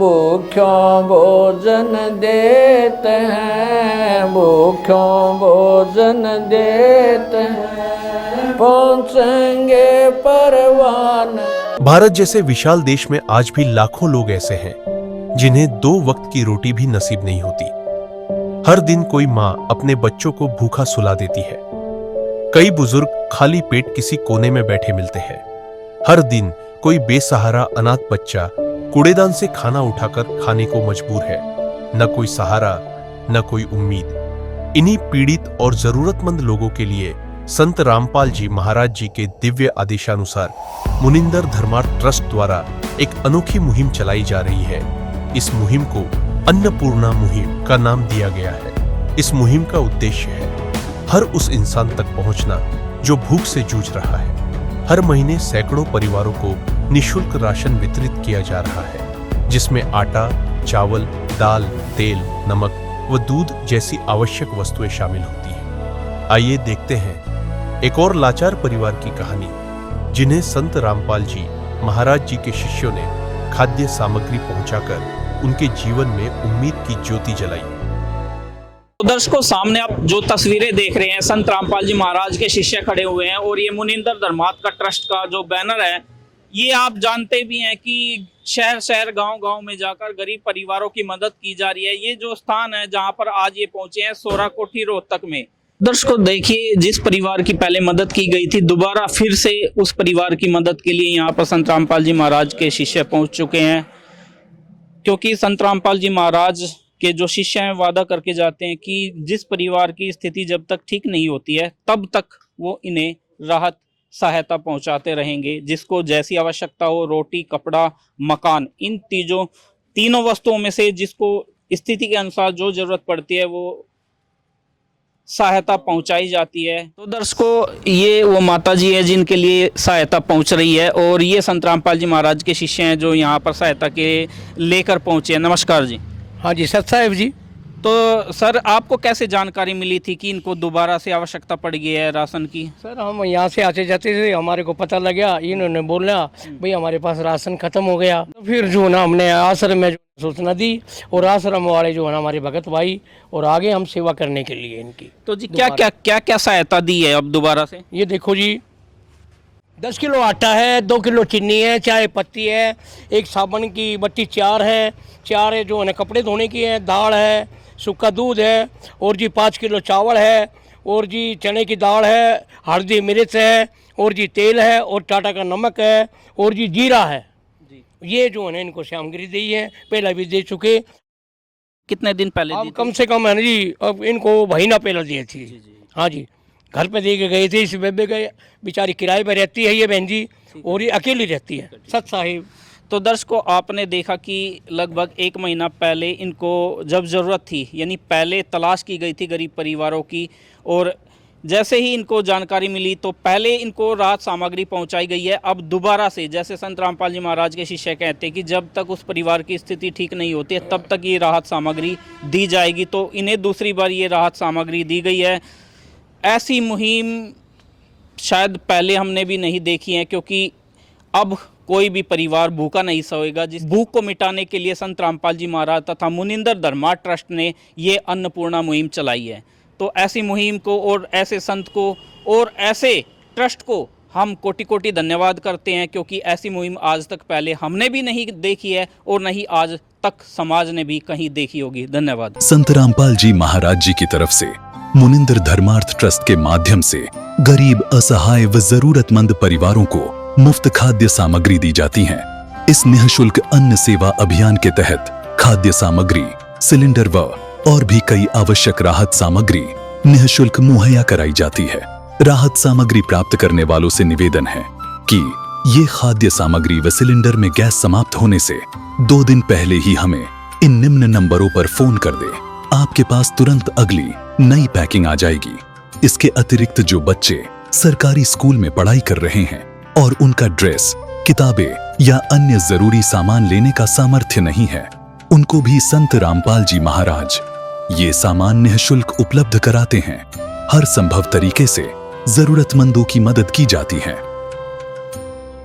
भूख्यों भोजन देते हैं, भूख्यों भोजन देते हैं, पहुँचेंगे परवान। भारत जैसे विशाल देश में आज भी लाखों लोग ऐसे हैं जिन्हें 2 वक्त की रोटी भी नसीब नहीं होती। हर दिन कोई माँ अपने बच्चों को भूखा सुला देती है। कई बुजुर्ग खाली पेट किसी कोने में बैठे मिलते हैं। हर दिन कोई बेसहारा अनाथ बच्चा कूड़ेदान से खाना उठाकर खाने को मजबूर है। न कोई सहारा, न कोई उम्मीद। इन्हीं पीड़ित और जरूरतमंद लोगों के लिए संत रामपाल जी महाराज जी के दिव्य आदेशानुसार मुनिंदर धर्मार्थ ट्रस्ट द्वारा एक अनोखी मुहिम चलाई जा रही है। इस मुहिम को अन्नपूर्णा मुहिम का नाम दिया गया है। इस मुहिम का उद्देश्य है हर उस इंसान तक पहुंचना जो भूख से जूझ रहा है। हर महीने सैकड़ों परिवारों को निःशुल्क राशन वितरित किया जा रहा है, जिसमें आटा, चावल, दाल, तेल, नमक व दूध जैसी आवश्यक वस्तुएं शामिल होती हैं। आइए देखते हैं एक और लाचार परिवार की कहानी, जिन्हें संत रामपाल जी महाराज जी के शिष्यों ने खाद्य सामग्री पहुंचाकर उनके जीवन में उम्मीद की ज्योति जलाई। दर्शकों, सामने आप जो तस्वीरें देख रहे हैं, संत रामपाल जी महाराज के शिष्य खड़े हुए हैं और ये मुनिंदर धर्मार्थ का ट्रस्ट का जो बैनर है, ये आप जानते भी हैं कि शहर शहर गांव गांव में जाकर गरीब परिवारों की मदद की जा रही है। ये जो स्थान है जहां पर आज ये पहुंचे हैं, सोराकोठी रोहतक में। दर्शकों देखिए, जिस परिवार की पहले मदद की गई थी, दोबारा फिर से उस परिवार की मदद के लिए यहाँ पर संत रामपाल जी महाराज के शिष्य पहुंच चुके हैं। क्योंकि संत रामपाल जी महाराज के जो शिष्य हैं वादा करके जाते हैं कि जिस परिवार की स्थिति जब तक ठीक नहीं होती है तब तक वो इन्हें राहत सहायता पहुंचाते रहेंगे। जिसको जैसी आवश्यकता हो, रोटी, कपड़ा, मकान, इन तीनों वस्तुओं में से जिसको स्थिति के अनुसार जो जरूरत पड़ती है वो सहायता पहुंचाई जाती है। तो दर्शकों, ये वो माता जी है जिनके लिए सहायता पहुंच रही है और ये संत रामपाल जी महाराज के शिष्य हैं जो यहाँ पर सहायता के लेकर पहुंचे हैं। नमस्कार जी। हाँ जी, सत साहेब जी। तो सर, आपको कैसे जानकारी मिली थी कि इनको दोबारा से आवश्यकता पड़ गई है राशन की? सर, हम यहाँ से आते जाते थे, हमारे को पता लगा, इन्होंने बोला भाई हमारे पास राशन खत्म हो गया। तो फिर जो ना हमने आश्रम में सूचना दी और आश्रम वाले जो है ना हमारे भगत भाई और आगे हम सेवा करने के लिए इनकी। तो जी क्या सहायता दी है अब दोबारा से? ये देखो जी, 10 किलो आटा है, 2 किलो चीनी है, चाय पत्ती है, एक साबुन की बत्ती 4 है जो है कपड़े धोने की है, दाल है, सूखा दूध है और जी 5 किलो चावल है और जी चने की दाल है, हल्दी मिर्च है और जी तेल है और टाटा का नमक है और जी जीरा है जी। ये जो है ना इनको सामग्री दी है, पहले भी दे चुके। कितने दिन पहले? अब कम से कम है ना जी, अब इनको महीना पहले दी थी। हाँ जी, घर पे दे के गए थे। इस बेबे गए, बेचारी किराए पर रहती है ये बहन जी, और ये अकेली रहती है। सत साहिब। तो दर्शकों, आपने देखा कि लगभग 1 महीना पहले इनको जब ज़रूरत थी, यानी पहले तलाश की गई थी गरीब परिवारों की, और जैसे ही इनको जानकारी मिली तो पहले इनको राहत सामग्री पहुंचाई गई है। अब दोबारा से, जैसे संत रामपाल जी महाराज के शिष्य कहते हैं कि जब तक उस परिवार की स्थिति ठीक नहीं होती है तब तक ये राहत सामग्री दी जाएगी। तो इन्हें दूसरी बार ये राहत सामग्री दी गई है। ऐसी मुहिम शायद पहले हमने भी नहीं देखी है, क्योंकि अब कोई भी परिवार भूखा नहीं सोएगा। जिस भूख को मिटाने के लिए संत रामपाल जी महाराज तथा मुनिंदर धर्मार्थ ट्रस्ट ने ये अन्नपूर्णा मुहिम चलाई है। तो ऐसी मुहिम को और ऐसे संत को और ऐसे ट्रस्ट को हम कोटि कोटि धन्यवाद करते हैं, क्योंकि ऐसी मुहिम आज तक पहले हमने भी नहीं देखी है और नहीं आज तक समाज ने भी कहीं देखी होगी। धन्यवाद। संत रामपाल जी महाराज जी की तरफ से मुनिंदर धर्मार्थ ट्रस्ट के माध्यम से गरीब, असहाय व जरूरतमंद परिवारों को मुफ्त खाद्य सामग्री दी जाती है। इस निःशुल्क अन्न सेवा अभियान के तहत खाद्य सामग्री, सिलेंडर व और भी कई आवश्यक राहत सामग्री निःशुल्क मुहैया कराई जाती है। राहत सामग्री प्राप्त करने वालों से निवेदन है कि ये खाद्य सामग्री व सिलेंडर में गैस समाप्त होने से 2 दिन पहले ही हमें इन निम्न नंबरों पर फोन कर दे। आपके पास तुरंत अगली नई पैकिंग आ जाएगी। इसके अतिरिक्त जो बच्चे सरकारी स्कूल में पढ़ाई कर रहे हैं और उनका ड्रेस, किताबें या अन्य जरूरी सामान लेने का सामर्थ्य नहीं है, उनको भी संत रामपाल जी महाराज ये सामान निःशुल्क उपलब्ध कराते हैं। हर संभव तरीके से जरूरतमंदों की मदद की जाती है।